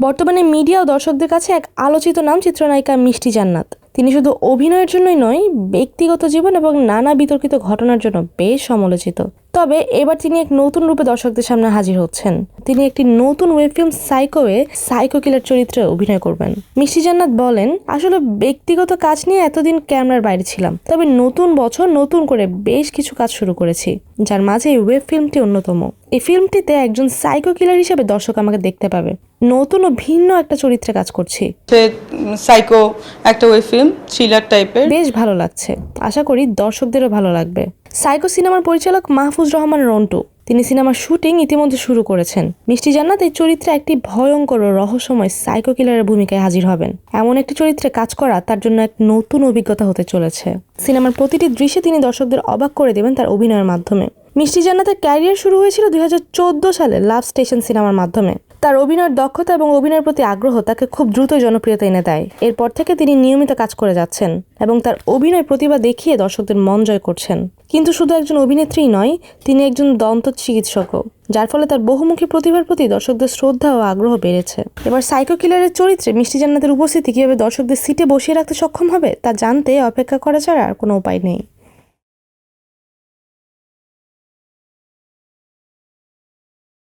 বর্তমানে মিডিয়া ও দর্শকদের কাছে এক আলোচিত নাম চিত্রনায়িকা মিষ্টি জান্নাত। তিনি শুধু অভিনয়ের জন্যই নয়, ব্যক্তিগত জীবন এবং নানা বিতর্কিত ঘটনার জন্য বেশ সমালোচিত। তবে এবার তিনি এক নতুন রূপে দর্শকদের সামনে হাজির হচ্ছেন। তিনি একটি নতুন ওয়েব ফিল্ম সাইকো কিলার চরিত্রে অভিনয় করবেন। মিষ্টি জান্নাত বলেন, আসলে ব্যক্তিগত কাজ নিয়ে এতদিন ক্যামেরার বাইরে ছিলাম, তবে নতুন বছর নতুন করে বেশ কিছু কাজ শুরু করেছি, যার মাঝে এই ওয়েব ফিল্মটি অন্যতম। এই ফিল্মটিতে একজন সাইকো কিলার হিসেবে দর্শক আমাকে দেখতে পাবে। নতুন ও ভিন্ন একটা চরিত্রে কাজ করছি। সাইকো একটা ওয়েব ফিল্ম, থ্রিলার টাইপের, বেশ ভালো লাগছে। আশা করি দর্শকদেরও ভালো লাগবে। সাইকো সিনেমার পরিচালক মাহফুজ রহমান রন্টু, তিনি সিনেমার শুটিং ইতিমধ্যে শুরু করেছেন। মিষ্টি জান্নাত এই চরিত্রে একটি ভয়ঙ্কর ও রহস্যময় সাইকো কিলারের ভূমিকায় হাজির হবেন। এমন একটি চরিত্রে কাজ করা তার জন্য এক নতুন অভিজ্ঞতা হতে চলেছে। সিনেমার প্রতিটি দৃশ্যে তিনি দর্শকদের অবাক করে দেবেন তার অভিনয়ের মাধ্যমে। মিষ্টি জান্নাতের ক্যারিয়ার শুরু হয়েছিল 2014 সালে লাভ স্টেশন সিনেমার মাধ্যমে। তার অভিনয়ের দক্ষতা এবং অভিনয়ের প্রতি আগ্রহ তাকে খুব দ্রুত জনপ্রিয়তা এনে দেয়। এরপর থেকে তিনি নিয়মিত কাজ করে যাচ্ছেন এবং তার অভিনয় প্রতিভা দেখিয়ে দর্শকদের মন জয় করছেন। কিন্তু শুধু একজন অভিনেত্রীই নয়, তিনি একজন দন্ত চিকিৎসকও, যার ফলে তার বহুমুখী প্রতিভার প্রতি দর্শকদের শ্রদ্ধা ও আগ্রহ বেড়েছে। এবার সাইকো কিলারের চরিত্রে মিষ্টি জান্নাতের উপস্থিতি কিভাবে দর্শকদের সিটে বসিয়ে রাখতে সক্ষম হবে তা জানতে অপেক্ষা করা ছাড়া আর কোনো উপায় নেই।